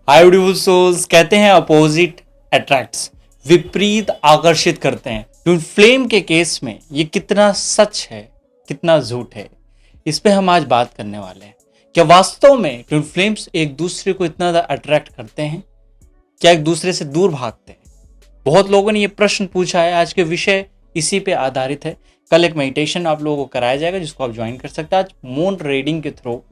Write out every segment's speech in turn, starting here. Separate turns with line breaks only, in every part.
हाय beautiful souls, कहते हैं opposite attracts, विपरीत आकर्षित करते हैं। ट्विन फ्लेम के केस में ये कितना सच है, कितना झूठ है, इस पे हम आज बात करने वाले हैं। क्या वास्तव में ट्विन फ्लेम्स एक दूसरे को इतना ज़्यादा अट्रैक्ट करते हैं? क्या एक दूसरे से दूर भागते हैं? बहुत लोगों ने ये प्रश्न पूछा है। आज के विषय इसी पे आधारित है। कल एक मेडिटेशन आप लोगों को कराया जाएगा जिसको आप ज्वाइन कर सकते हैं। आज मून रीडिंग के थ्रू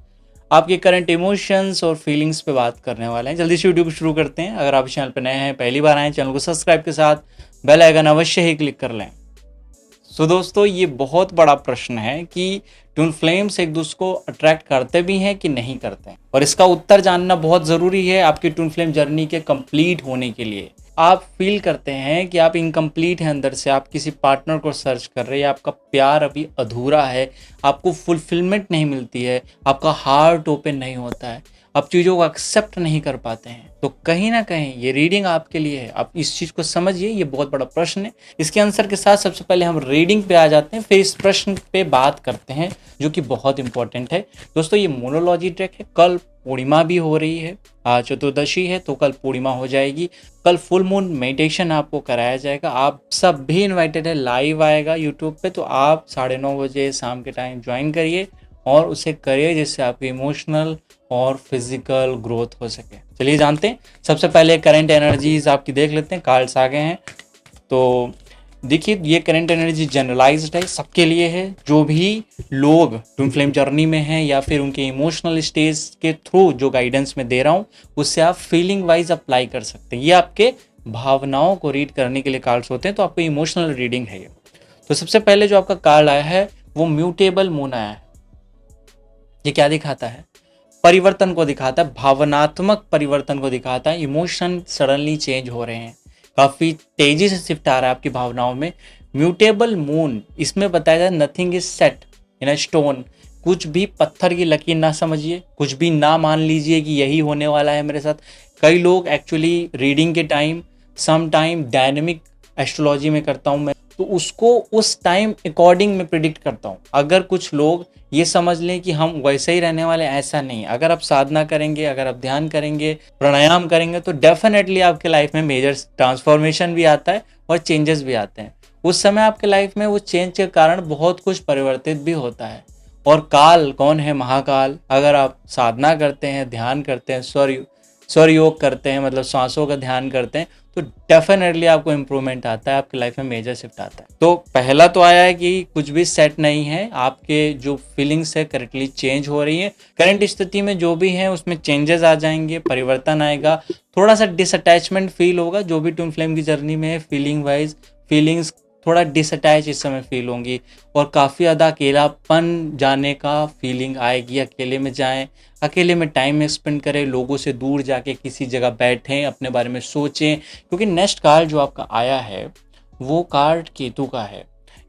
आपके करंट इमोशंस और फीलिंग्स पे बात करने वाले हैं। जल्दी से वीडियो को शुरू करते हैं। अगर आप इस चैनल पर नए हैं, पहली बार आए, चैनल को सब्सक्राइब के साथ बेल आइकन अवश्य ही क्लिक कर लें। सो दोस्तों, ये बहुत बड़ा प्रश्न है कि ट्विन फ्लेम्स एक दूसरे को अट्रैक्ट करते भी हैं कि नहीं करते हैं, और इसका उत्तर जानना बहुत ज़रूरी है आपकी ट्विन फ्लेम जर्नी के कंप्लीट होने के लिए। आप फील करते हैं कि आप इनकम्प्लीट हैं अंदर से, आप किसी पार्टनर को सर्च कर रहे हैं, आपका प्यार अभी अधूरा है, आपको फुलफिलमेंट नहीं मिलती है, आपका हार्ट ओपन नहीं होता है, आप चीज़ों को एक्सेप्ट नहीं कर पाते हैं, तो कहीं ना कहीं ये रीडिंग आपके लिए है। आप इस चीज़ को समझिए, ये बहुत बड़ा प्रश्न है। इसके आंसर के साथ सबसे पहले हम रीडिंग पे आ जाते हैं, फिर इस प्रश्न पे बात करते हैं जो कि बहुत इंपॉर्टेंट है। दोस्तों, ये मोनोलॉजी ट्रैक है। कल पूर्णिमा भी हो रही है, आज चतुर्दशी है तो कल पूर्णिमा हो जाएगी। कल फुल मून मेडिटेशन आपको कराया जाएगा। आप सब भी इनवाइटेड है, लाइव आएगा यूट्यूब पे, तो आप 9:30 बजे शाम के टाइम ज्वाइन करिए और उसे करिए जिससे आपकी इमोशनल और फिजिकल ग्रोथ हो सके। चलिए जानते हैं। सबसे पहले करंट एनर्जीज आपकी देख लेते हैं। कार्ड्स आ गए हैं तो देखिए, ये करंट एनर्जी जनरलाइज्ड है, सबके लिए है। जो भी लोग ट्विन फ्लेम जर्नी में हैं या फिर उनके इमोशनल स्टेज के थ्रू जो गाइडेंस में दे रहा हूँ उससे आप फीलिंग वाइज अप्लाई कर सकते हैं। ये आपके भावनाओं को रीड करने के लिए कार्ड्स होते हैं, तो आपको इमोशनल रीडिंग है ये। तो सबसे पहले जो आपका कार्ड आया है वो म्यूटेबल मून आया है। ये क्या दिखाता है? परिवर्तन को दिखाता है, भावनात्मक परिवर्तन को दिखाता है। इमोशन सडनली चेंज हो रहे हैं, काफ़ी तेजी से शिफ्ट आ रहा है आपकी भावनाओं में। म्यूटेबल मून, इसमें बताया जाए nothing is set in a stone. कुछ भी पत्थर की लकीर ना समझिए, कुछ भी ना मान लीजिए कि यही होने वाला है मेरे साथ। कई लोग एक्चुअली रीडिंग के time some time dynamic astrology में करता हूँ मैं, तो उसको उस टाइम अकॉर्डिंग में प्रिडिक्ट करता हूँ। अगर कुछ लोग ये समझ लें कि हम वैसे ही रहने वाले, ऐसा नहीं। अगर आप साधना करेंगे, अगर आप ध्यान करेंगे, प्राणायाम करेंगे, तो डेफिनेटली आपके लाइफ में मेजर ट्रांसफॉर्मेशन भी आता है और चेंजेस भी आते हैं। उस समय आपके लाइफ में वो चेंज के कारण बहुत कुछ परिवर्तित भी होता है। और काल कौन है? महाकाल। अगर आप साधना करते हैं, ध्यान करते हैं, स्वर योग करते हैं, मतलब सांसों का ध्यान करते हैं, तो डेफिनेटली आपको इम्प्रूवमेंट आता है, आपकी लाइफ में मेजर शिफ्ट आता है। तो पहला तो आया है कि कुछ भी सेट नहीं है, आपके जो फीलिंग्स है करेक्टली चेंज हो रही है। करंट स्थिति में जो भी है उसमें चेंजेस आ जाएंगे, परिवर्तन आएगा। थोड़ा सा डिसअटैचमेंट फील होगा, जो भी ट्विन फ्लेम की जर्नी में है, फीलिंग वाइज फीलिंग्स थोड़ा डिसअटैच इस समय फील होंगी, और काफ़ी ज़्यादा अकेलापन जाने का फीलिंग आएगी। अकेले में जाएं, अकेले में टाइम स्पेंड करें, लोगों से दूर जाके किसी जगह बैठें, अपने बारे में सोचें। क्योंकि नेक्स्ट कार्ड जो आपका आया है वो कार्ड केतु का है।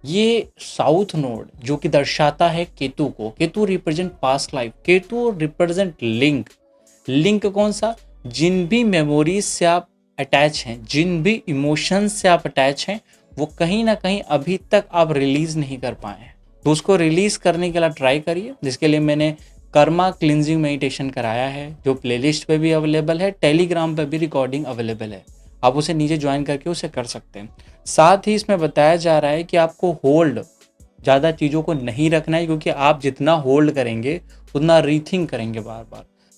ये साउथ नोड जो कि दर्शाता है केतु को। Ketu represent past life, Ketu represent link. Link कौन सा? जिन भी मेमोरीज से आप अटैच हैं, जिन भी इमोशंस से आप अटैच हैं, वो कहीं ना कहीं अभी तक आप रिलीज नहीं कर पाए हैं। तो उसको रिलीज करने के लिए ट्राई करिए, जिसके लिए मैंने कर्मा क्लिनजिंग मेडिटेशन कराया है, जो प्लेलिस्ट पे भी अवेलेबल है, टेलीग्राम पे भी रिकॉर्डिंग अवेलेबल है। आप उसे नीचे ज्वाइन करके उसे कर सकते हैं। साथ ही इसमें बताया जा रहा है कि आपको होल्ड ज़्यादा चीज़ों को नहीं रखना है, क्योंकि आप जितना होल्ड करेंगे उतना रीथिंक करेंगे,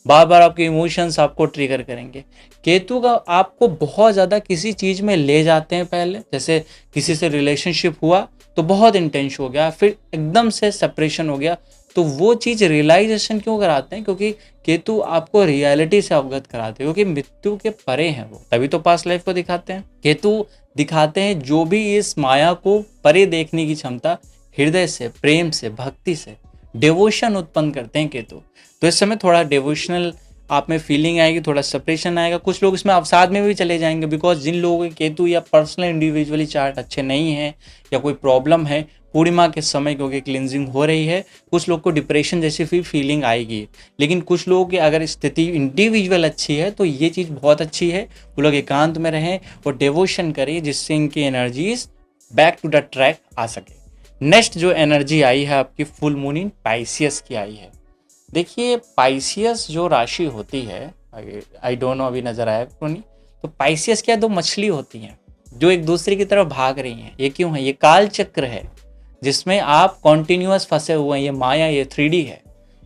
बार बार आपके इमोशंस आपको ट्रिगर करेंगे। केतु का आपको बहुत ज़्यादा किसी चीज़ में ले जाते हैं। पहले जैसे किसी से रिलेशनशिप हुआ तो बहुत इंटेंस हो गया, फिर एकदम से सेपरेशन हो गया, तो वो चीज़ रियलाइजेशन क्यों कराते हैं? क्योंकि केतु आपको रियलिटी से अवगत कराते हैं, क्योंकि मृत्यु के परे हैं वो, तभी तो पास्ट लाइफ को दिखाते हैं। केतु दिखाते हैं जो भी इस माया को परे देखने की क्षमता, हृदय से, प्रेम से, भक्ति से, डिवोशन उत्पन्न करते हैं केतु। तो इस समय थोड़ा डिवोशनल आप में फीलिंग आएगी, थोड़ा सेपरेशन आएगा। कुछ लोग इसमें अवसाद में भी चले जाएंगे, बिकॉज जिन लोगों के केतु या पर्सनल इंडिविजुअली चार्ट अच्छे नहीं है या कोई प्रॉब्लम है, पूर्णिमा के समय क्योंकि क्लिनजिंग हो रही है, कुछ लोग को डिप्रेशन जैसी भी फीलिंग आएगी। लेकिन कुछ लोगों की अगर स्थिति इंडिविजुअल अच्छी है तो ये चीज़ बहुत अच्छी है। वो लोग एकांत में रहें और डिवोशन करें, जिससे इनकी energies back to the track आ सके। नेक्स्ट जो एनर्जी आई है आपकी फुल मून इन पाइसियस की आई है। देखिए, पाइसियस जो राशि होती है आई डोंट नो, अभी नजर आया क्यों नहीं। तो पाइसियस क्या, दो मछली होती हैं जो एक दूसरे की तरफ भाग रही हैं। ये क्यों है? ये काल चक्र है जिसमें आप कॉन्टिन्यूअस फंसे हुए हैं। ये माया, ये 3D है।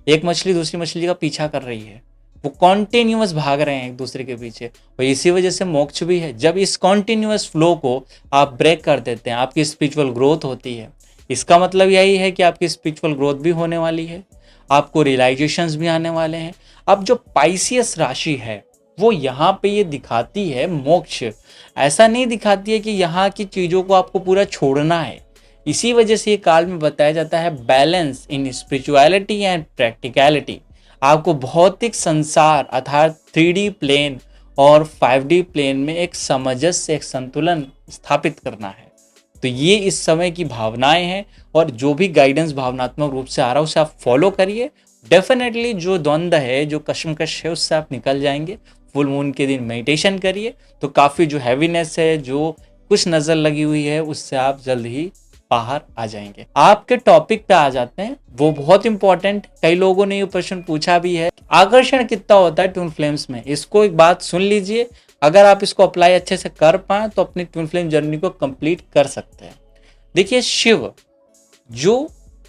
एक मछली दूसरी मछली का पीछा कर रही है, वो कॉन्टिन्यूअस भाग रहे हैं एक दूसरे के पीछे। और इसी वजह से मोक्ष भी है। जब इस कॉन्टिन्यूअस फ्लो को आप ब्रेक कर देते हैं, आपकी स्पिरिचुअल ग्रोथ होती है। इसका मतलब यही है कि आपकी स्पिरिचुअल ग्रोथ भी होने वाली है, आपको रियलाइजेशंस भी आने वाले हैं। अब जो पाइसियस राशि है वो यहाँ पे ये दिखाती है मोक्ष। ऐसा नहीं दिखाती है कि यहाँ की चीज़ों को आपको पूरा छोड़ना है। इसी वजह से ये काल में बताया जाता है balance in spirituality and practicality. आपको भौतिक संसार अर्थात 3D प्लेन और 5D प्लेन में एक सामंजस्य, एक संतुलन स्थापित करना है। तो ये इस समय की भावनाएं हैं, और जो भी गाइडेंस भावनात्मक रूप से आ रहा है उसे आप फॉलो करिए। डेफिनेटली जो द्वंद्व है, जो कश्मकश है, उससे आप निकल जाएंगे। फुल मून के दिन मेडिटेशन करिए तो काफ़ी जो हैवीनेस है, जो कुछ नज़र लगी हुई है, उससे आप जल्द ही बाहर आ जाएंगे। आपके टॉपिक पे आ जाते हैं, वो बहुत इंपॉर्टेंट। कई लोगों ने ये प्रश्न पूछा भी है, आकर्षण कितना होता है ट्विन फ्लेम्स में। इसको एक बात सुन लीजिए, अगर आप इसको अप्लाई अच्छे से कर पाए तो अपनी ट्विन फ्लेम जर्नी को कंप्लीट कर सकते हैं। देखिए, शिव जो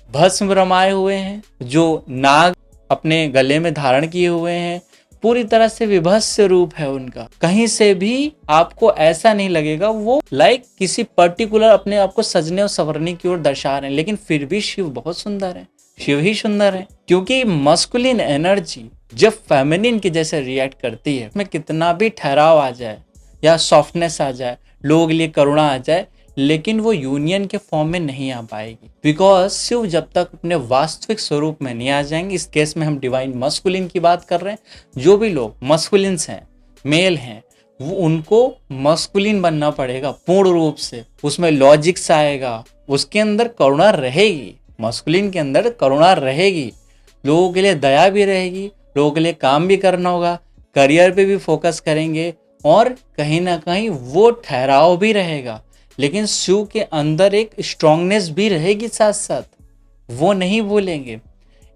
भस्म रमाए हुए हैं, जो नाग अपने गले में धारण किए हुए हैं, पूरी तरह से विभत्स रूप है उनका। कहीं से भी आपको ऐसा नहीं लगेगा वो किसी पर्टिकुलर अपने आप को सजने और संवरने की ओर दर्शा रहे हैं। लेकिन फिर भी शिव बहुत सुंदर है, शिव ही सुंदर है। क्योंकि मस्कुलिन एनर्जी जब फेमिनिन के जैसे रिएक्ट करती है, उसमें कितना भी ठहराव आ जाए या सॉफ्टनेस आ जाए, लोगों के लिए करुणा आ जाए, लेकिन वो यूनियन के फॉर्म में नहीं आ पाएगी। बिकॉज शिव जब तक अपने वास्तविक स्वरूप में नहीं आ जाएंगे, इस केस में हम डिवाइन मस्कुलिन की बात कर रहे हैं। जो भी लोग मस्कुलिन्स हैं, मेल हैं, वो उनको मस्कुलिन बनना पड़ेगा पूर्ण रूप से। उसमें लॉजिक्स आएगा, उसके अंदर करुणा रहेगी, मस्कुलिन के अंदर करुणा रहेगी, लोगों के लिए दया भी रहेगी, लोगों के लिए काम भी करना होगा, करियर पे भी फोकस करेंगे, और कहीं ना कहीं वो ठहराव भी रहेगा। लेकिन शिव के अंदर एक स्ट्रांगनेस भी रहेगी साथ साथ, वो नहीं भूलेंगे।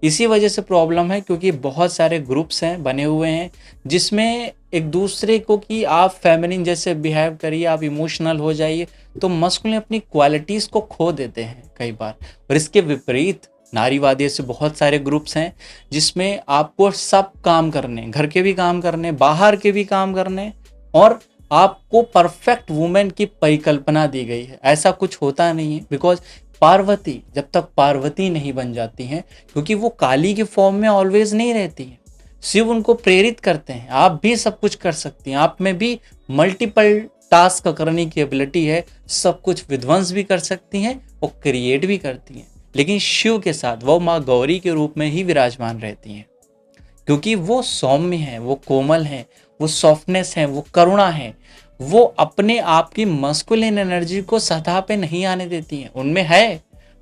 इसी वजह से प्रॉब्लम है, क्योंकि बहुत सारे ग्रुप्स हैं बने हुए हैं जिसमें एक दूसरे को कि आप फेमिनिन जैसे बिहेव करिए, आप इमोशनल हो जाइए, तो मस्कुलिन अपनी क्वालिटीज़ को खो देते हैं कई बार। और इसके विपरीत नारीवादी से बहुत सारे ग्रुप्स हैं जिसमें आपको सब काम करने, घर के भी काम करने, बाहर के भी काम करने, और आपको परफेक्ट वुमेन की परिकल्पना दी गई है। ऐसा कुछ होता नहीं है। बिकॉज पार्वती जब तक पार्वती नहीं बन जाती हैं, क्योंकि वो काली के फॉर्म में ऑलवेज नहीं रहती हैं, शिव उनको प्रेरित करते हैं, आप भी सब कुछ कर सकती हैं, आप में भी मल्टीपल टास्क करने की एबिलिटी है, सब कुछ विध्वंस भी कर सकती हैं और क्रिएट भी करती हैं। लेकिन शिव के साथ वो माँ गौरी के रूप में ही विराजमान रहती हैं, क्योंकि वो सौम्य हैं, वो कोमल हैं, वो सॉफ्टनेस है, वो करुणा है। वो अपने आप की मस्कुलिन एनर्जी को सतह पे नहीं आने देती हैं। उनमें है,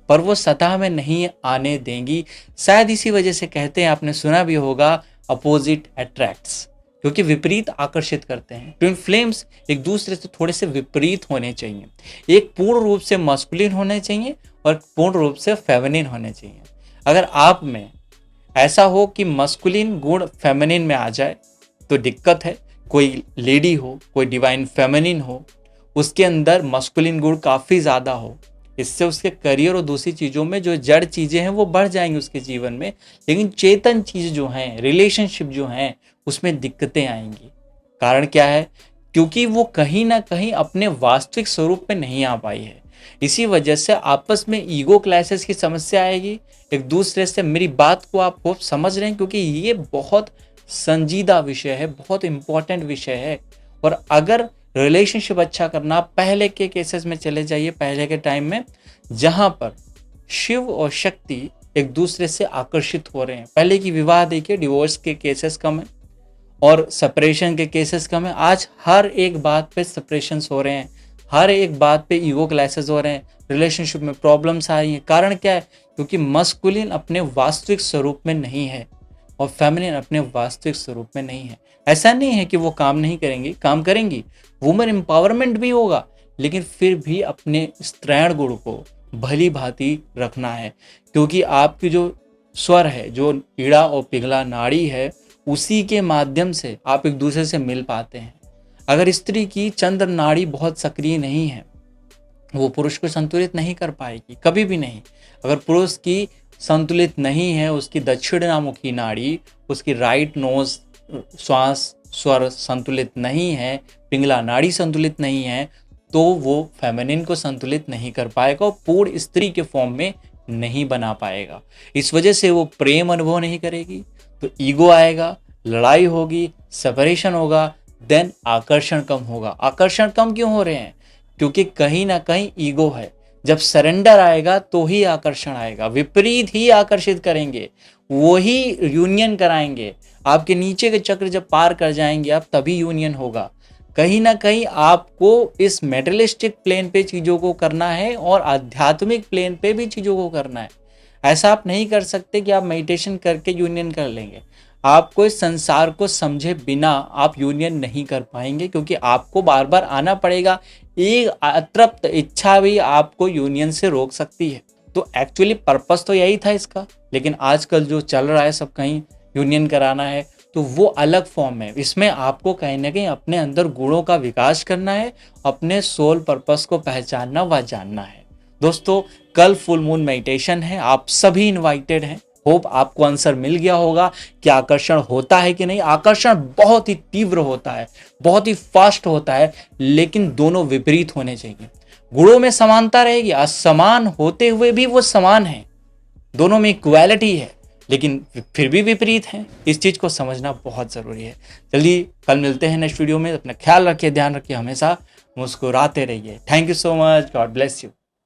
पर वो सतह में नहीं आने देंगी। शायद इसी वजह से कहते हैं, आपने सुना भी होगा, अपोजिट अट्रैक्ट्स, क्योंकि विपरीत आकर्षित करते हैं। ट्विन फ्लेम्स एक दूसरे से थोड़े से विपरीत होने चाहिए। एक पूर्ण रूप से मस्कुलिन होने चाहिए और पूर्ण रूप से फेमिनिन होने चाहिए। अगर आप में ऐसा हो कि मस्कुलिन गुण फेमिनिन में आ जाए तो दिक्कत है। कोई लेडी हो, कोई डिवाइन फेमिनिन हो, उसके अंदर मस्कुलिन गुण काफ़ी ज़्यादा हो, इससे उसके करियर और दूसरी चीज़ों में जो जड़ चीज़ें हैं वो बढ़ जाएंगी उसके जीवन में। लेकिन चेतन चीज़ जो हैं, रिलेशनशिप जो हैं, उसमें दिक्कतें आएंगी। कारण क्या है? क्योंकि वो कहीं ना कहीं अपने वास्तविक स्वरूप में नहीं आ पाई है। इसी वजह से आपस में ईगो क्लैशेस की समस्या आएगी। एक दूसरे से, मेरी बात को आप होप समझ रहे हैं, क्योंकि ये बहुत संजीदा विषय है, बहुत इंपॉर्टेंट विषय है। और अगर रिलेशनशिप अच्छा करना, पहले के केसेस में चले जाइए, पहले के टाइम में जहां पर शिव और शक्ति एक दूसरे से आकर्षित हो रहे हैं। पहले की विवाह देखिए, डिवोर्स के केसेस कम है और सेपरेशन के केसेस कम है। आज हर एक बात पे सेपरेशंस हो रहे हैं, हर एक बात पे ईगो क्लैशेस हो रहे हैं, रिलेशनशिप में प्रॉब्लम्स आ रही हैं। कारण क्या है? क्योंकि मस्कुलिन अपने वास्तविक स्वरूप में नहीं है और फेमिनिन अपने वास्तविक स्वरूप में नहीं है। ऐसा नहीं है कि वो काम नहीं करेंगी, काम करेंगी, वुमेन एम्पावरमेंट भी होगा, लेकिन फिर भी अपने स्त्रैण गुण को भली भांति रखना है। क्योंकि आपकी जो स्वर है, जो ईड़ा और पिघला नाड़ी है, उसी के माध्यम से आप एक दूसरे से मिल पाते हैं। अगर स्त्री की चंद्र नाड़ी बहुत सक्रिय नहीं है, वो पुरुष को संतुलित नहीं कर पाएगी, कभी भी नहीं। अगर पुरुष की संतुलित नहीं है, उसकी दक्षिणामुखी नाड़ी, उसकी राइट नोज श्वास स्वर संतुलित नहीं है, पिंगला नाड़ी संतुलित नहीं है, तो वो फेमिनिन को संतुलित नहीं कर पाएगा और पूर्ण स्त्री के फॉर्म में नहीं बना पाएगा। इस वजह से वो प्रेम अनुभव नहीं करेगी, तो ईगो आएगा, लड़ाई होगी, सेपरेशन होगा, देन आकर्षण कम होगा। आकर्षण कम क्यों हो रहे हैं? क्योंकि कहीं ना कहीं ईगो है। जब सरेंडर आएगा तो ही आकर्षण आएगा। विपरीत ही आकर्षित करेंगे, वही यूनियन कराएंगे। आपके नीचे के चक्र जब पार कर जाएंगे आप, तभी यूनियन होगा। कहीं ना कहीं आपको इस मेटेरियलिस्टिक प्लेन पे चीज़ों को करना है और आध्यात्मिक प्लेन पे भी चीज़ों को करना है। ऐसा आप नहीं कर सकते कि आप मेडिटेशन करके यूनियन कर लेंगे। आपको इस संसार को समझे बिना आप यूनियन नहीं कर पाएंगे, क्योंकि आपको बार बार आना पड़ेगा। एक अतृप्त इच्छा भी आपको यूनियन से रोक सकती है। तो एक्चुअली पर्पस तो यही था इसका, लेकिन आजकल जो चल रहा है सब कहीं यूनियन कराना है, तो वो अलग फॉर्म है। इसमें आपको कहीं ना कहीं अपने अंदर गुणों का विकास करना है, अपने सोल पर्पस को पहचानना व जानना है। दोस्तों, कल फुल मून मेडिटेशन है, आप सभी इनवाइटेड हैं। होप आपको आंसर मिल गया होगा कि आकर्षण होता है कि नहीं। आकर्षण बहुत ही तीव्र होता है, बहुत ही फास्ट होता है, लेकिन दोनों विपरीत होने चाहिए। गुणों में समानता रहेगी, असमान होते हुए भी वो समान है, दोनों में इक्वालिटी है, लेकिन फिर भी विपरीत हैं। इस चीज़ को समझना बहुत ज़रूरी है। जल्दी कल मिलते हैं नेक्स्ट वीडियो में। अपना ख्याल रखिए, ध्यान रखिए, हमेशा मुस्कुराते रहिए। Thank you so much, God bless you.